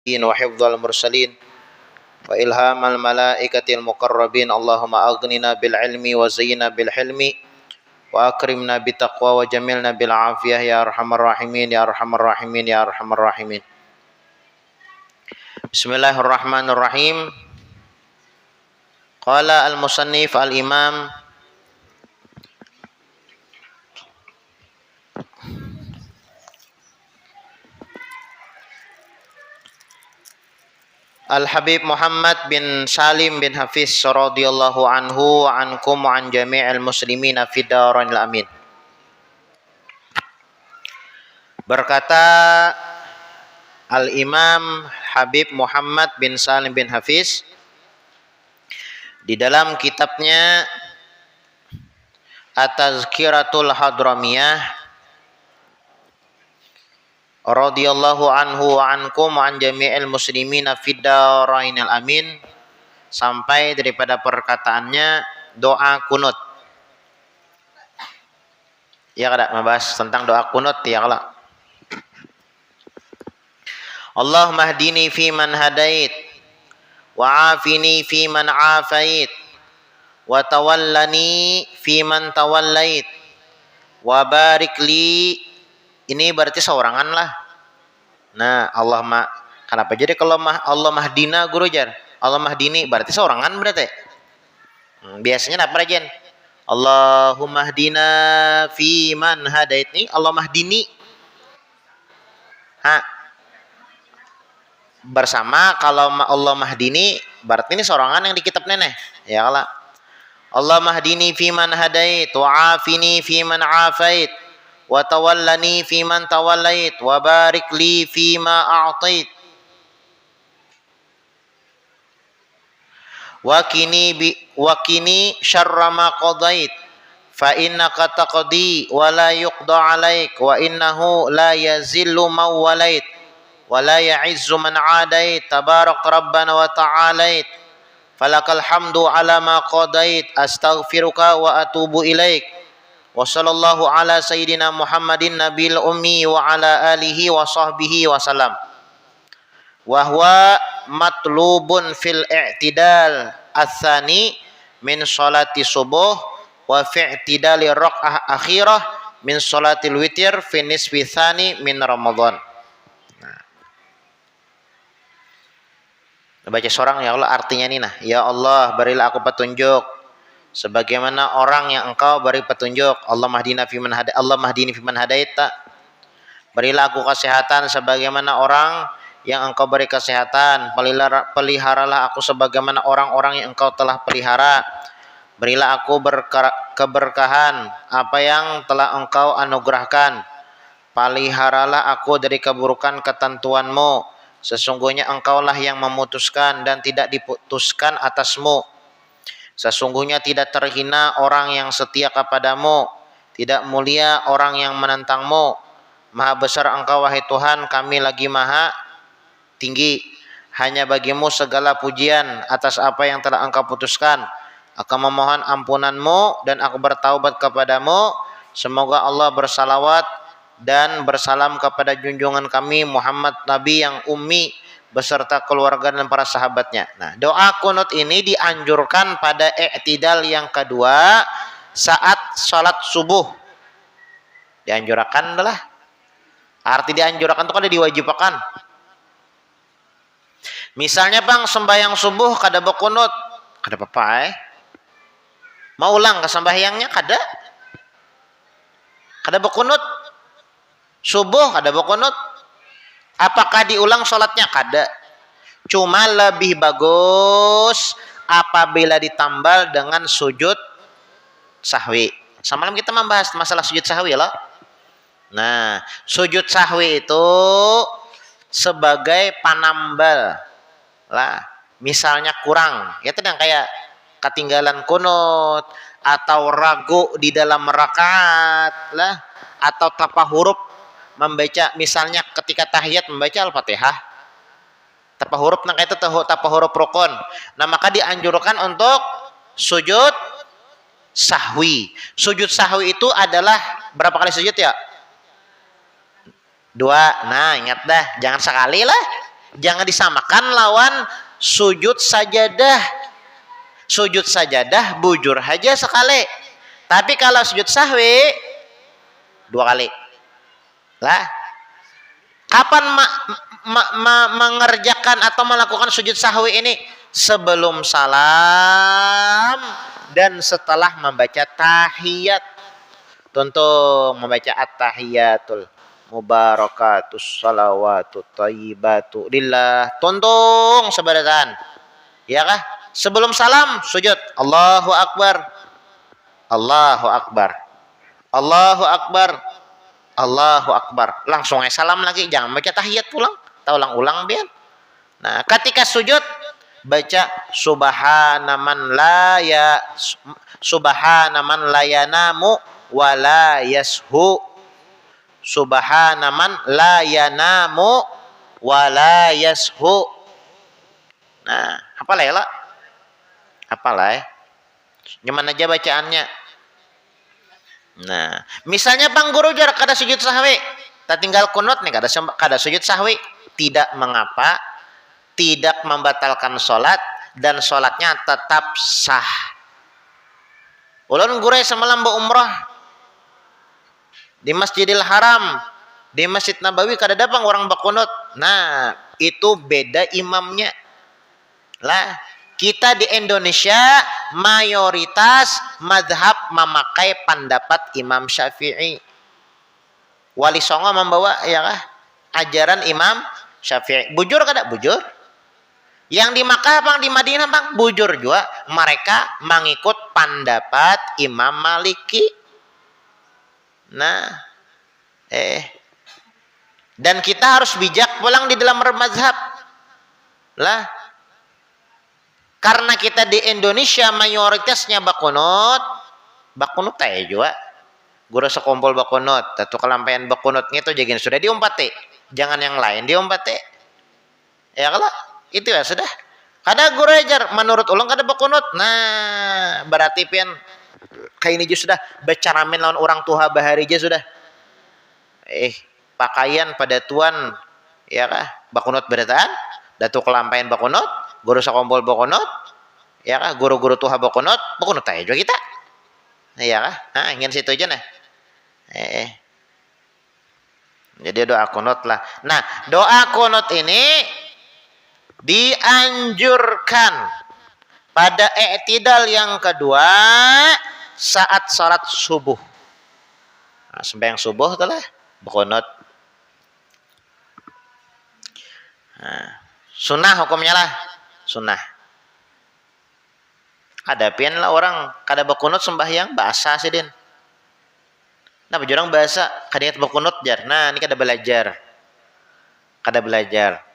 وحفظ المرسلين وإلهام الملائكة المقربين اللهم أغننا بالعلم وزينا بالحلم وأكرمنا بالتقوى وجملنا بالعافية يا أرحم الراحمين يا أرحم الراحمين يا أرحم الراحمين. Bismillahirrahmanirrahim. Qala al-musannif al-imam Al-Habib Muhammad bin Salim bin Hafiz radhiyallahu anhu wa ankum wa an jami'il muslimina fid darainil amin. Berkata Al-Imam Habib Muhammad bin Salim bin Hafiz di dalam kitabnya At-Tazkiratul Hadramiyah radhiyallahu anhu wa ankum wa an jami'il muslimina fid darainil amin, sampai daripada perkataannya doa kunut. Ya kada membahas tentang doa kunut ya kada. Allahumma hdini fi man hadait wa afini fi man afait wa tawallani fi man tawallait wa barik li. Ini berarti seorangan lah. Nah, Allahumma, kenapa jadi kalau Allah mahdina guru jar? Allah mahdini berarti seorangan berarti. Biasanya apa aja? Allahumma hdina fi man hadait nih Allah mahdini. Bersama kalau Allah mahdini berarti ini seorangan yang di kitab nenek. Ya Allah. Allah mahdini fi man hadait wa afini fi man afait wa tawallani fi man tawallait wa barik li fi ma a'tait wa kini syarra ma qadait fa innaka taqdi wa la yuqda alaik wa innahu la yazillu man walait wa la ya'izzu man adait tabarak rabbana wa ta'alait falakal hamdu ala ma qadait astaghfiruka wa atubu ilaik wa sallallahu ala sayyidina Muhammadin nabil ummi wa ala alihi wa sahbihi wa salam. Wa huwa matlubun fil i'tidal ats-tsani min sholati subuh wa fi i'tidali raq'ah akhirah min sholatil witir fi nisfi tsani min Ramadan. Baca seorang ya Allah artinya ini nah, ya Allah berilah aku petunjuk sebagaimana orang yang Engkau beri petunjuk. Allah mahdina fi man hadait, Allah mahdini fi man hadaita. Berilah aku kesehatan sebagaimana orang yang Engkau beri kesehatan. Peliharalah aku sebagaimana orang-orang yang Engkau telah pelihara. Berilah aku keberkahan apa yang telah Engkau anugerahkan. Peliharalah aku dari keburukan ketentuan-Mu. Sesungguhnya Engkaulah yang memutuskan dan tidak diputuskan atasmu. Sesungguhnya tidak terhina orang yang setia kepadamu, tidak mulia orang yang menentangmu. Maha besar Engkau wahai Tuhan, kami lagi maha tinggi. Hanya bagimu segala pujian atas apa yang telah Engkau putuskan. Aku memohon ampunanmu dan aku bertaubat kepadamu. Semoga Allah bersalawat dan bersalam kepada junjungan kami Muhammad Nabi yang ummi beserta keluarga dan para sahabatnya. Nah, doa kunut ini dianjurkan pada i'tidal yang kedua saat sholat subuh. Dianjurkan adalah arti dianjurkan itu kan diwajibkan. Misalnya bang sembahyang subuh kada berkunut, kada apa-apa mau ulang ke sembahyangnya kada berkunut. Subuh kada berkunut. Apakah diulang sholatnya? Kada. Cuma lebih bagus apabila ditambal dengan sujud sahwi. Semalam kita membahas masalah sujud sahwi loh. Nah, sujud sahwi itu sebagai panambal lah. Misalnya kurang, ya tadi kayak ketinggalan kunut atau ragu di dalam rakaat lah, atau tapa huruf membaca, misalnya ketika tahiyat membaca Al-Fatihah tapa huruf nang itu tapa huruf rukun. Nah, maka dianjurkan untuk sujud sahwi. Sujud sahwi itu adalah berapa kali sujud ya? 2. Nah, ingat dah, jangan sekali lah. Jangan disamakan lawan sujud sajadah. Sujud sajadah bujur aja sekali. Tapi kalau sujud sahwi 2 kali. Lah, kapan mengerjakan atau melakukan sujud sahwi ini? Sebelum salam dan setelah membaca tahiyat. Contoh membaca at-tahiyatul mubarakatus salawatut thayyibatu lillah. Tontung sebaratan. Ya kah? Sebelum salam sujud. Allahu akbar. Allahu akbar. Allahu akbar. Allahu akbar. Langsung aja salam lagi, jangan baca tahiyat pulang. Kita ulang-ulang biar. Nah, ketika sujud baca subhana man la yanamu wa la yashu. Subhana man la yanamu wa la yashu. Nah, apalah ya lah? Apalah ya? Gimana aja bacaannya? Nah, misalnya Bang Guru jar kada sujud sahwi, tak tinggal kunut nih kada sujud sahwi, tidak mengapa, tidak membatalkan sholat dan sholatnya tetap sah. Ulun guru semalam umrah di Masjidil Haram, di Masjid Nabawi kada ada bang orang bakunut. Nah, itu beda imamnya. Lah, kita di Indonesia mayoritas madhab memakai pendapat Imam Syafi'i. Wali Songo membawa ya kah? Ajaran Imam Syafi'i. Bujur kada? Bujur. Yang di Makkah bang, di Madinah bang, bujur juga. Mereka mengikut pendapat Imam Maliki. Nah, dan kita harus bijak pulang di dalam mazhab. Lah, karena kita di Indonesia mayoritasnya bakunut aja juga. Guru sekompol bakunut, atau kelampaian bakunutnya itu jadinya sudah diompati. Jangan yang lain diompati. Ya kalau itu ya sudah. Kada guru ajar menurut ulang kada bakunut. Nah, berarti pian kayak ini juga sudah bercaramin lawan orang tua bahari aja sudah. Pakaian pada tuan ya kah? Bakunut berataan, datu kelampaian bakunut. Guru sekompol bakunut, ya kah? Guru-guru tuha bakunut aja juga kita. Ya kah? Nah, ingin situ aja nah. Jadi doa kunut lah. Nah, doa kunut ini dianjurkan pada i'tidal yang kedua saat salat subuh. Nah, sembahyang subuh itulah bakunut. Nah, sunnah hukumnya lah. Sunnah. Ada pian lah orang kada bakunut sembahyang bahasa sih din. Nah, bajurang bahasa kada ingat bakunut jar. Nah, ini kada belajar. Kada belajar.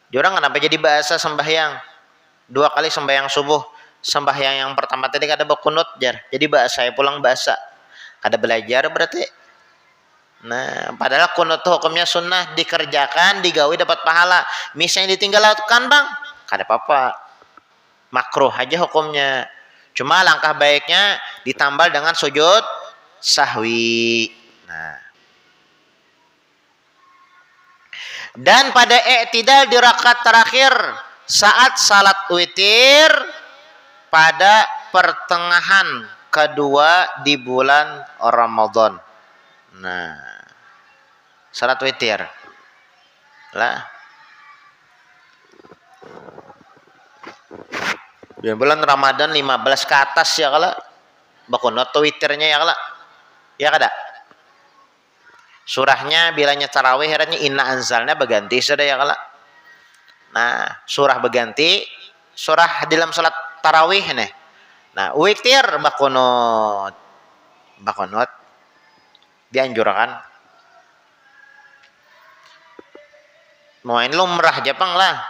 Jurang kenapa jadi bahasa sembahyang? 2 kali sembahyang subuh. Sembahyang yang pertama tadi kada bakunut jar. Jadi bahasa pulang bahasa. Kada belajar berarti. Nah, padahal kunut hukumnya sunnah, dikerjakan, digawi dapat pahala. Misalnya ditinggalkan bang, kada apa-apa, makruh aja hukumnya. Cuma langkah baiknya ditambal dengan sujud sahwi. Nah, dan pada i'tidal di rakaat terakhir saat salat witir pada pertengahan kedua di bulan Ramadan. Nah, salat witir lah di bulan Ramadan 15 ke atas ya kala bakunut witirnya ya kala ya kada surahnya bilanya tarawih heranya inna anzalna berganti sudah ya kala. Nah, surah berganti surah dalam salat tarawih nih. Nah, witir bakunut dianjurkan. Mau ini lumrah Jepang lah.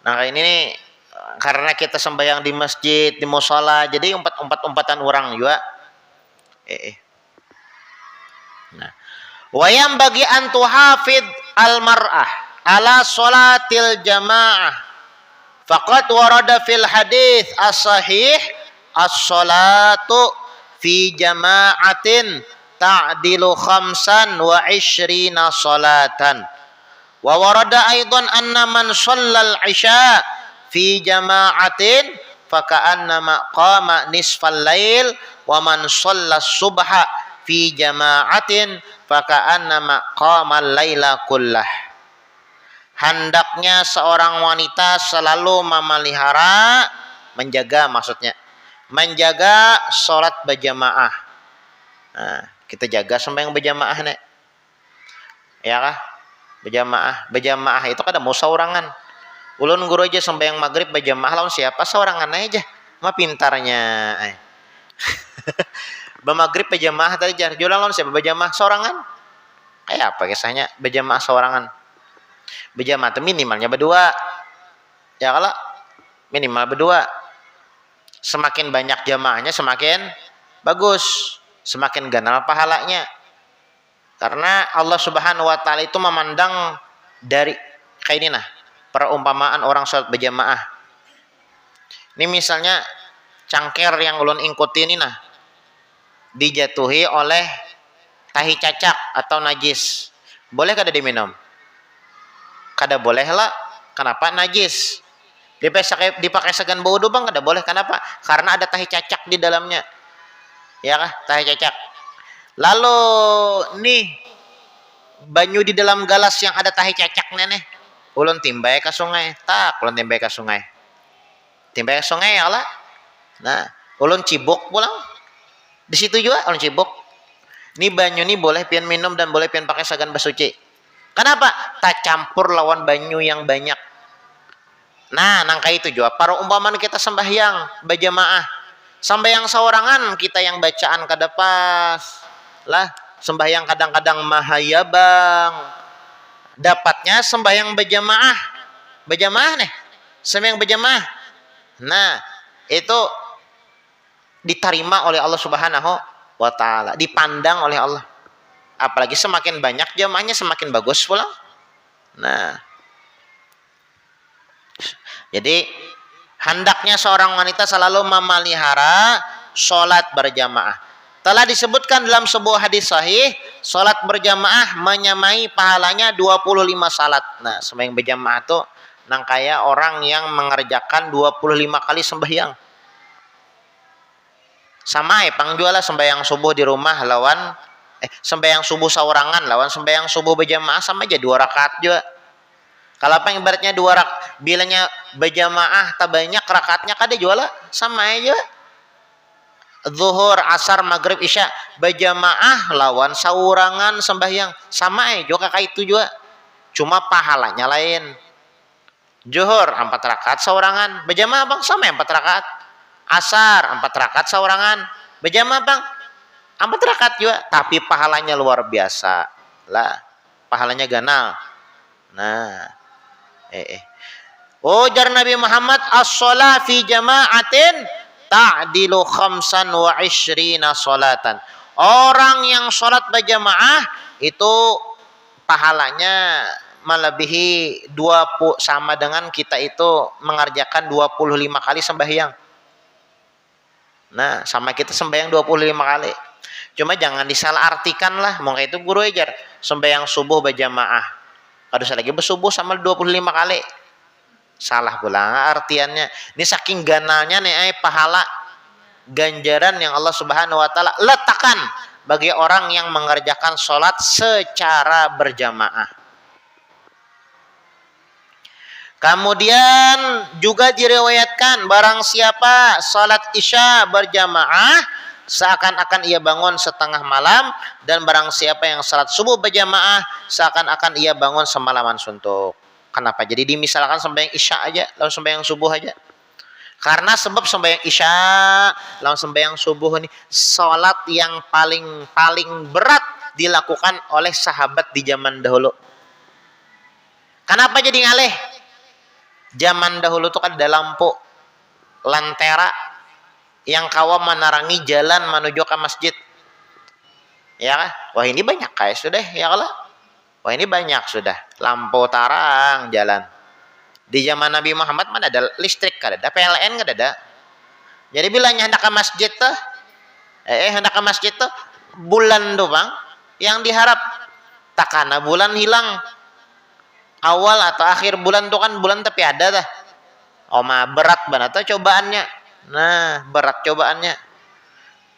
Nah, ini nih, karena kita sembahyang di masjid, di musola, jadi umpatan orang juga. Nah, wayam bagi antu hafid al mar'ah ala salatil jamaah. Faqad warada fil hadis as-sahih as-salatu fi jama'atin ta'dilu 25 salatan. Wa warada aidan anna man shallal isya fi jama'atin faka'annama qama nisfal lail wa man shallas subha fi jama'atin faka'annama qama laila kullah. Hendaknya seorang wanita selalu memelihara, menjaga maksudnya, menjaga sholat berjamaah. Nah, kita jaga sembahyang berjamaah nek. Ya kah? Berjamaah itu kada mau saurangan. Ulun guru aja sembahyang maghrib berjamaah lawan siapa saurangan aja. Mah pintarnya. Bermaghrib berjamaah tadi jar. Jualan lawan siapa berjamaah saurangan? Kayak apa kisahnya berjamaah saurangan? Berjamaah itu minimalnya berdua. Ya kalau minimal berdua. Semakin banyak jamaahnya semakin bagus, semakin ganal pahalanya. Karena Allah Subhanahu wa taala itu memandang dari kayak ini nah, perumpamaan orang salat berjamaah. Ini misalnya cangkir yang ulun ikuti ini nah dijatuhi oleh tahi cacak atau najis. Boleh kada diminum? Kada boleh lah. Kenapa? Najis. Dipakai segan wudu bang kada boleh. Kenapa? Karena ada tahi cacak di dalamnya. Ya kah? Tahi cacak. Lalu nih banyu di dalam galas yang ada tahi cacak neneh. Ulun timbay ke sungai. Tak, ulun timbay ke sungai. Timbay ke sungai ya lah. Nah, ulun cibuk pulang. Di situ juga ulun cibuk. Nih banyu nih boleh pian minum dan boleh pian pakai segan basuci. Kenapa? Tak campur lawan banyu yang banyak. Nah, nangka itu juga. Para umpamaan kita sembahyang berjamaah. Sembahyang seorangan kita yang bacaan kada pas. Lah, sembahyang kadang-kadang mahaya bang. Dapatnya sembahyang berjamaah. Berjamaah nih. Sembahyang berjamaah. Nah, itu diterima oleh Allah Subhanahu wa taala, dipandang oleh Allah. Apalagi semakin banyak jamaahnya semakin bagus pulang. Nah, jadi hendaknya seorang wanita selalu memelihara sholat berjamaah. Telah disebutkan dalam sebuah hadis sahih, sholat berjamaah menyamai pahalanya 25 salat. Nah, sembahyang berjamaah itu nang kaya orang yang mengerjakan 25 kali sembahyang. Sama pangjuala sembahyang subuh di rumah lawan sembahyang subuh saurangan lawan sembahyang subuh berjamaah sama aja 2 rakaat juga. Kalau apa ibaratnya 2 rakaat, bilangnya berjamaah tak banyak rakaatnya kada juala sama aja. Zuhur, asar, maghrib, isya berjamaah lawan saurangan sembahyang sama aja juga kayak itu juga. Cuma pahalanya lain. Zuhur 4 rakaat saurangan, berjamaah bang sama 4 rakaat. Asar 4 rakaat saurangan, berjamaah bang 4 rakaat juga, tapi pahalanya luar biasa lah, pahalanya ganal. Nah, ujar Nabi Muhammad, as-shalah fi jama'atin ta'dilu 25 salatan. Orang yang sholat berjamaah itu pahalanya melebihi 20, sama dengan kita itu mengerjakan 25 kali sembahyang. Nah, sama kita sembahyang 25 kali. Cuma jangan disalahartikan lah. Mungkin itu guru ajar sembahyang subuh berjamaah. Harus lagi bersubuh sama 25 kali. Salah pula artiannya. Ini saking ganalnya nih pahala ganjaran yang Allah Subhanahu wa taala letakkan bagi orang yang mengerjakan sholat secara berjamaah. Kemudian juga diriwayatkan barang siapa salat isya berjamaah seakan-akan ia bangun setengah malam, dan barang siapa yang salat subuh berjamaah seakan-akan ia bangun semalaman suntuk. Kenapa? Jadi dimisalkan sembahyang isya aja lalu sembahyang subuh aja. Karena sebab sembahyang isya lalu sembahyang subuh ini salat yang paling berat dilakukan oleh sahabat di zaman dahulu. Kenapa jadi ngalih? Zaman dahulu tuh kan ada lampu lentera yang kawa menerangi jalan menuju ke masjid. Ya kan? Wah ini banyak kayak sudah ya kalau. Wah ini banyak sudah lampu tarang jalan. Di zaman Nabi Muhammad mana ada listrik, kada ada PLN, kada ada. Jadi bilanya hendak ke masjid tuh hendak ke masjid tuh bulan tuh bang yang diharap takana bulan hilang awal atau akhir bulan tuh kan bulan tapi ada dah. Oh mah berat banget tuh cobaannya. Nah, berat cobaannya.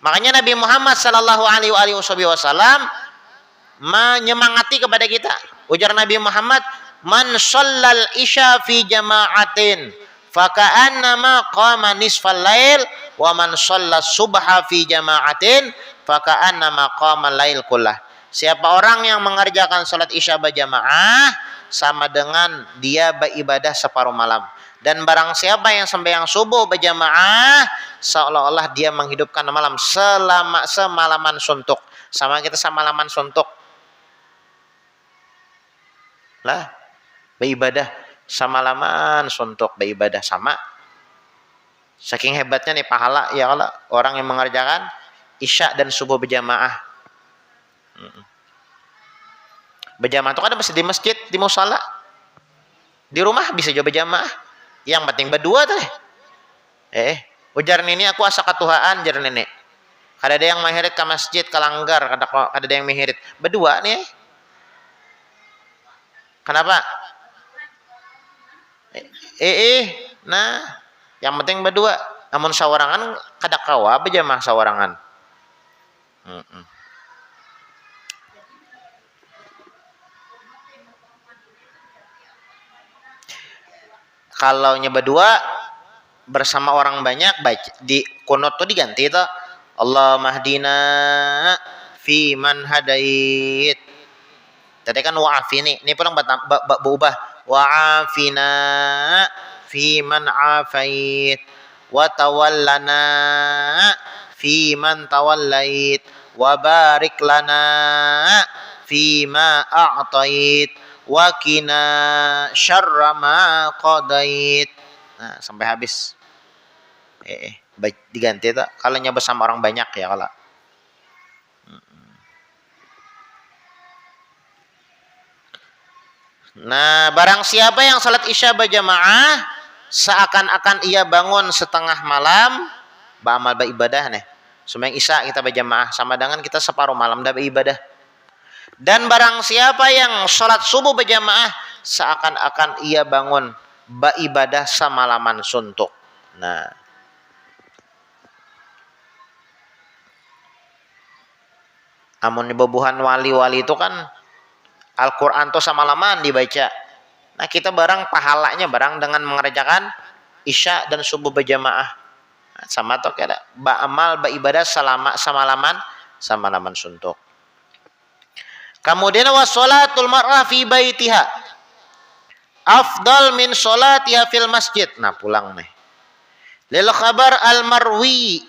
Makanya Nabi Muhammad sallallahu alaihi wasallam menyemangati kepada kita. Ujar Nabi Muhammad, "Man shallal isya fi jama'atin faka'annama qama nisfal lail wa man shallas subha fi jama'atin faka'annama qama lail kullah." Siapa orang yang mengerjakan salat isya berjamaah sama dengan dia beribadah separuh malam. Dan barang siapa yang sembahyang subuh berjamaah seolah-olah dia menghidupkan malam selama semalaman suntuk. Sama kita semalaman suntuk. Lah, beribadah semalaman suntuk beribadah sama. Saking hebatnya nih pahala ya Allah orang yang mengerjakan isya dan subuh berjamaah. Berjamaah itu kan masih di masjid, di musala. Di rumah bisa juga berjamaah. Yang penting berdua teh. Ujar nini aku asa katuhaan jar nenek. Kada ada yang mahirit ke masjid ke langgar, kada ada yang mahirit. Berdua nih. Kenapa? Nah, yang penting berdua. Namun sawarangan kada kawa berjamaah sawarangan. Kalau nyoba dua bersama orang banyak baca di kunut tuh diganti itu Allah mahdina fi man hadait. Tadi kan wa'afini, ini pulang berubah wa'afina fi man afait wa tawallana fi man tawallait wa barik lana fi ma a'tait wa qina syarra ma qadait. Nah, sampai habis. Diganti itu kalau nyoba sama orang banyak ya kalau. Nah, barang siapa yang salat isya berjamaah seakan-akan ia bangun setengah malam, beramal beribadah nih. Sembahyang isya kita berjamaah sama dengan kita separuh malam dah beribadah. Dan barang siapa yang sholat subuh berjamaah seakan-akan ia bangun beribadah semalaman suntuk. Nah, amun bobohan wali-wali itu kan Al-Quran tuh semalaman dibaca. Nah kita barang pahalanya barang dengan mengerjakan isya dan subuh berjamaah. Nah, sama tuh kayak beramal beribadah selama semalaman suntuk. Kemudian wassalatul mar'ah fi baitiha afdal min sholatiha fil masjid. Nah pulang nih. Lil khabar al marwi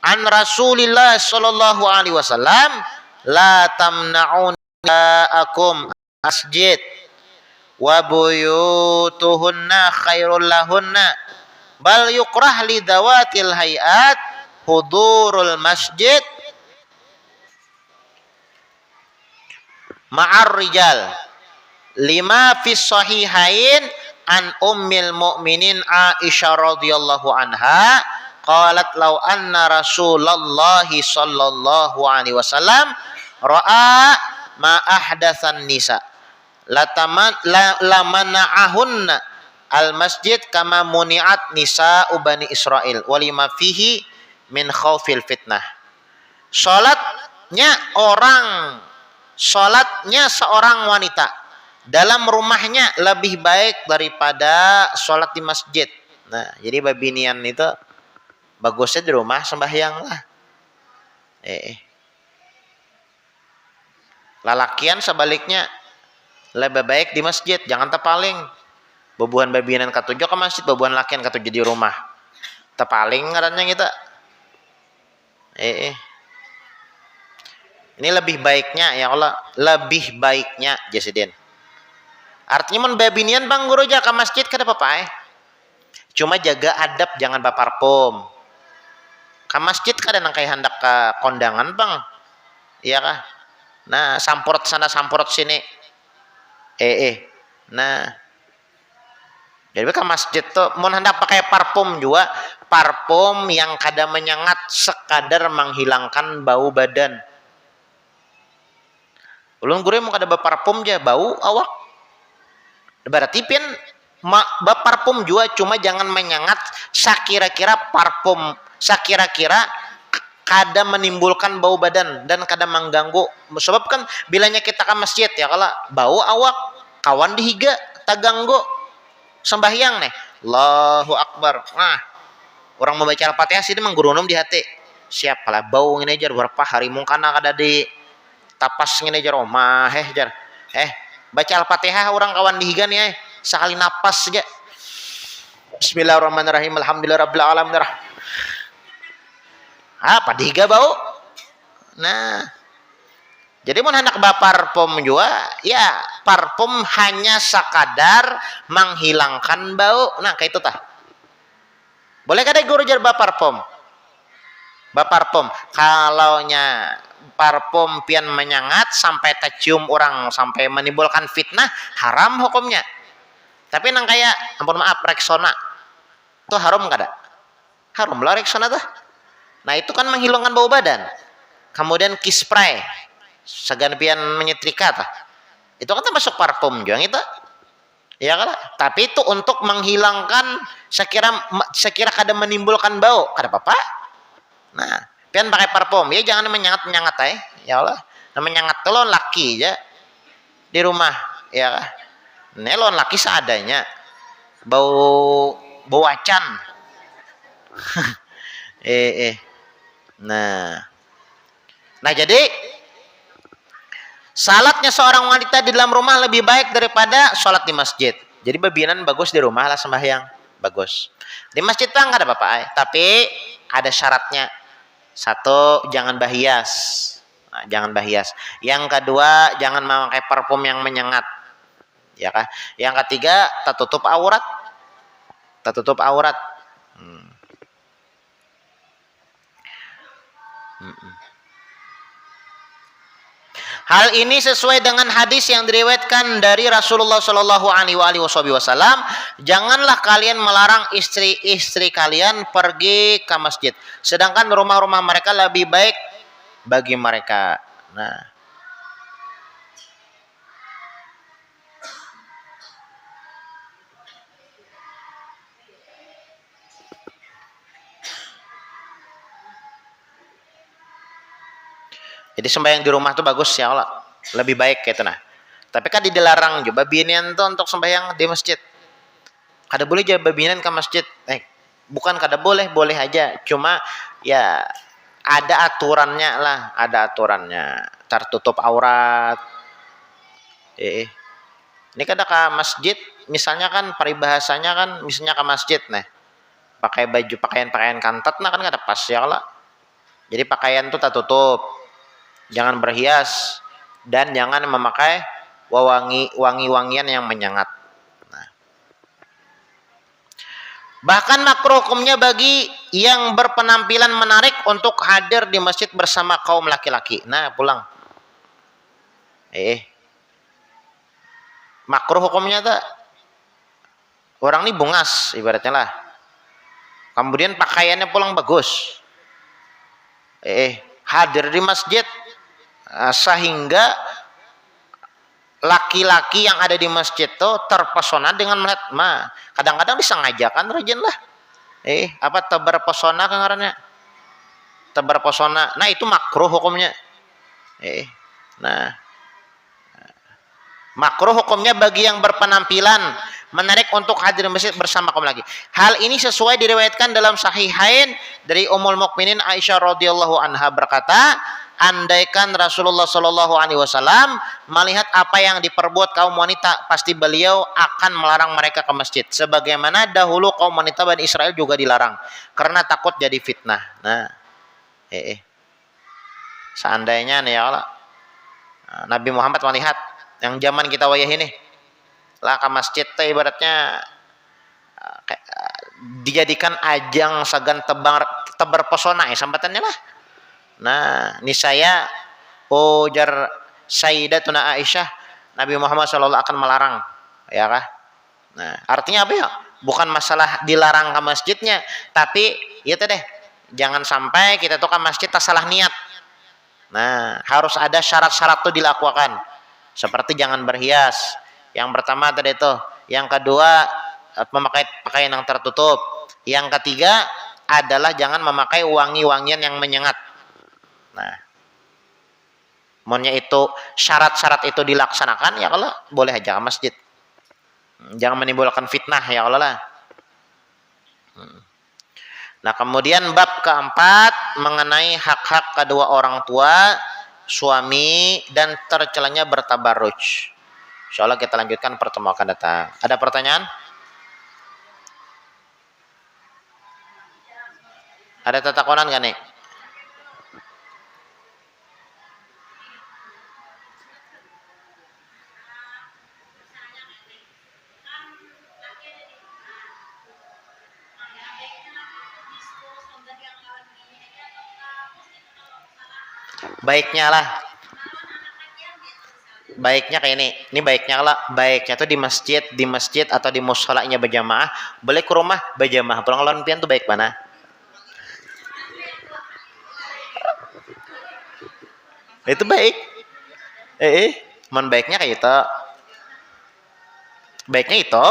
an Rasulillah sallallahu alaihi wasallam la tamna'un akum masjid wa buyutuhunna khairul lahunna bal yukrah li dawatil hayat hudurul masjid ma'ar rijal lima fis sahihain an ummil mu'minin Aisyah radhiyallahu anha qalat law anna Rasulullah sallallahu alaihi wasallam ra'a ma ahdatsan nisa lamana'ahunna al masjid kama muni'at nisa bani Israil walima fihi min khaufil fitnah. Sholatnya seorang wanita dalam rumahnya lebih baik daripada sholat di masjid. Nah, jadi babinian itu bagusnya di rumah sembahyang lah. Lalakian sebaliknya lebih baik di masjid, jangan tepaling. Bebuhan babinan katujuh ke masjid, bebuhan lakian katujuh di rumah. Tepaling ngarannya kita. Ini lebih baiknya ya Allah, lebih baiknya Jasidin. Artinya mun babinian bang guru aja ke masjid kada apa-apa Cuma jaga adab jangan baparfum. Ke masjid kada nang kayak hendak ke kondangan bang. Iya kah? Nah, sampurot sana sampurot sini. Nah. Jadi ke masjid tuh mun hendak pakai parfum juga, parfum yang kada menyengat sekadar menghilangkan bau badan. Ulun gure mau kada parfum aja bau awak. Berarti pian parfum juga, cuma jangan menyengat sakira-kira parfum sakira-kira kada menimbulkan bau badan dan kada mengganggu. Sebab kan bilanya kita ke masjid ya, kalau bau awak kawan dihiga taganggu sembahyang nih Allahu Akbar. Nah, orang membaca Al-Fatihah sih menggurunom di hati. Siap lah bau ngene jar berapa hari mungkana kada di tapas ngene jar omah jar. Baca Al-Fatihah orang kawan dihiga nih sekali napas saja. Bismillahirrahmanirrahim. Alhamdulillahirabbil alamin. Apa dihiga bau? Nah, jadi mun hendak parfum juga, ya parfum hanya sekadar menghilangkan bau. Nah, kayak itu tah. Boleh kada guru jar parfum? Parfum. Kalaunya parfum pian menyengat sampai tercium orang sampai menimbulkan fitnah, haram hukumnya. Tapi nang kayak ampun maaf Rexona. Itu haram kada? Haram lah Rexona tuh. Nah, itu kan menghilangkan bau badan. Kemudian kiss spray. Segan pian menyetrika tah. Itu kan termasuk parfum juga itu. Ya kan? Tapi itu untuk menghilangkan sekira kada menimbulkan bau, kada apa-apa. Nah, pian pakai parfum, ya jangan menyengat-menyengat ya Allah. Nah, menyengat telon laki ya di rumah, ya. Nelon laki seadanya. Bau acan. Nah, jadi salatnya seorang wanita di dalam rumah lebih baik daripada sholat di masjid. Jadi babianan bagus di rumah lah sembahyang, bagus. Di masjid tuh nggak ada apa-apa, tapi ada syaratnya. Satu, jangan berhias. Nah, jangan berhias. Yang kedua, jangan memakai parfum yang menyengat. Ya kan? Yang ketiga, tertutup aurat. Tertutup aurat. Hal ini sesuai dengan hadis yang diriwayatkan dari Rasulullah Shallallahu Alaihi Wasallam. Janganlah kalian melarang istri-istri kalian pergi ke masjid, sedangkan rumah-rumah mereka lebih baik bagi mereka. Nah, jadi sembahyang di rumah tuh bagus ya Allah, lebih baik kayak itu nah. Tapi kan dilarang juga babinian tuh untuk sembahyang di masjid. Kada boleh aja babinian ke masjid. Bukan kada boleh, boleh aja. Cuma ya ada aturannya lah, ada aturannya. Tertutup aurat. Ini kada ke masjid, misalnya kan paribahasanya kan misalnya ke masjid nah. Pakai baju pakaian kantat nah kan kada pas ya Allah. Jadi pakaian tuh tertutup. Jangan berhias dan jangan memakai wangi-wangian yang menyengat. Nah. Bahkan makruh hukumnya bagi yang berpenampilan menarik untuk hadir di masjid bersama kaum laki-laki. Nah, pulang. Makruh hukumnya tuh orang ini bungas ibaratnya lah. Kemudian pakaiannya pulang bagus. Hadir di masjid sehingga laki-laki yang ada di masjid tuh terpesona dengan melihat kadang-kadang disengajakan rajin lah terpesona ngarannya terpesona. Nah, itu makruh hukumnya. Makruh hukumnya bagi yang berpenampilan menarik untuk hadir di masjid bersama kaum laki. Hal ini sesuai diriwayatkan dalam Sahihain dari Ummul Mukminin Aisyah radhiyallahu anha berkata, andaikan Rasulullah Shallallahu Alaihi Wasallam melihat apa yang diperbuat kaum wanita, pasti beliau akan melarang mereka ke masjid. Sebagaimana dahulu kaum wanita Bani Israel juga dilarang karena takut jadi fitnah. Nah, seandainya nih ya Allah, Nabi Muhammad melihat yang zaman kita wayah ini lah ke masjid teh ibaratnya dijadikan ajang sagan tebar pesona sambatannya lah. Nah, ini saya ujar Sayyidatuna Aisyah, Nabi Muhammad SAW akan melarang, ya kah? Nah, artinya apa ya? Bukan masalah dilarang ke masjidnya, tapi itu deh, jangan sampai kita tuh ke masjid tak salah niat. Nah, harus ada syarat-syarat tuh dilakukan, seperti jangan berhias. Yang pertama tadi itu Yang kedua, memakai pakaian yang tertutup. Yang ketiga adalah jangan memakai wangi-wangian yang menyengat. Nah, mohonnya itu syarat-syarat itu dilaksanakan ya kalau boleh aja ke masjid. Jangan menimbulkan fitnah ya Allah lah. Nah, kemudian bab keempat mengenai hak-hak kedua orang tua, suami dan tercelanya bertabarruj. Insyaallah kita lanjutkan pertemuan akan datang. Ada pertanyaan? Ada tatakonan gak nih? Baiknya lah. Baiknya kayak ini baiknya lah, baiknya tuh di masjid atau di musholanya berjamaah, boleh ke rumah berjamaah. Pulang lawan pian tuh baik mana? Itu baik. Mohon baiknya kayak itu. Baiknya itu.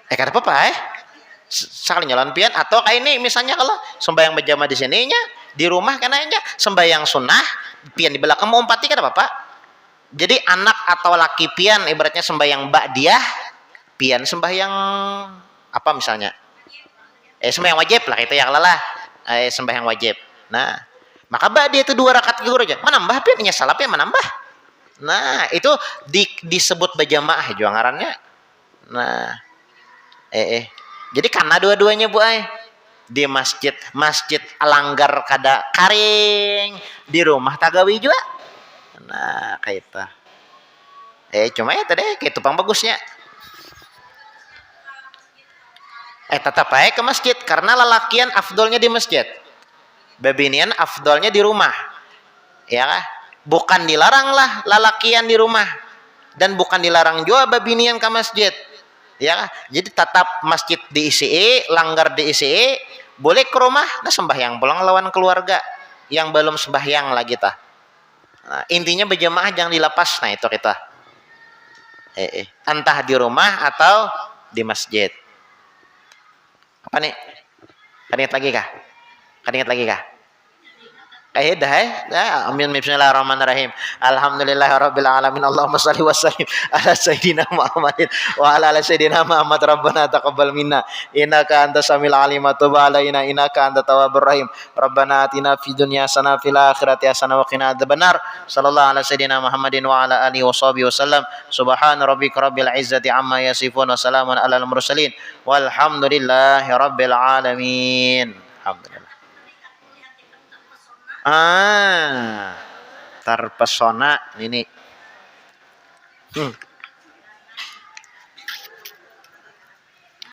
Kata apa sekali nyalon pian atau kayak ini misalnya kalau sembahyang berjamaah di sininya di rumah kananya sembahyang sunnah pian di belakang mau umpati kata apa? Jadi anak atau laki pian ibaratnya sembahyang dia pian sembahyang apa misalnya? Sembahyang wajib lah itu ya lah. Sembahyang wajib. Nah, maka dia itu 2 rakaat gugur aja. Menambah pian nya salah pian menambah. Nah, itu disebut berjamaah juga ngarannya. Nah, jadi karena dua-duanya Bu di masjid alanggar kada karing, di rumah tagawi juga. Nah, kayak itu. Cuma ya tadi kayak tupang bagusnya. Tetap aja ke masjid karena lelakian afdolnya di masjid. Babinian afdolnya di rumah. Ya kah? Bukan dilarang lah lelakian di rumah dan bukan dilarang juga babinian ke masjid. Ya, jadi tetap masjid di ICE, langgar di ICE, boleh ke rumah, nah sembahyang pulang lawan keluarga yang belum sembahyang lagi tah. Nah, intinya berjamaah jangan dilepas, nah itu kita. Entah di rumah atau di masjid. Apa nih? Kan ingat lagi kah? Amin. Bismillahirrahmanirrahim. Alhamdulillahirabbil alamin. Allahumma shalli wa sallim ala sayyidina Muhammadin wa ala ali sayyidina Muhammad. Rabbana taqabbal minna innaka antas samiul alim wa tub alaina innaka antat tawwabur rahim. Rabbana atina fid dunya hasanah fil akhirati hasanah wa qina adzabannar. Sallallahu ala sayyidina Muhammadin wa ala alihi washabihi wasallam. Subhana rabbika rabbil izzati amma yasifun wa salamun alal mursalin. Walhamdulillahirabbil alamin. Alhamdulillah. Terpesona ini.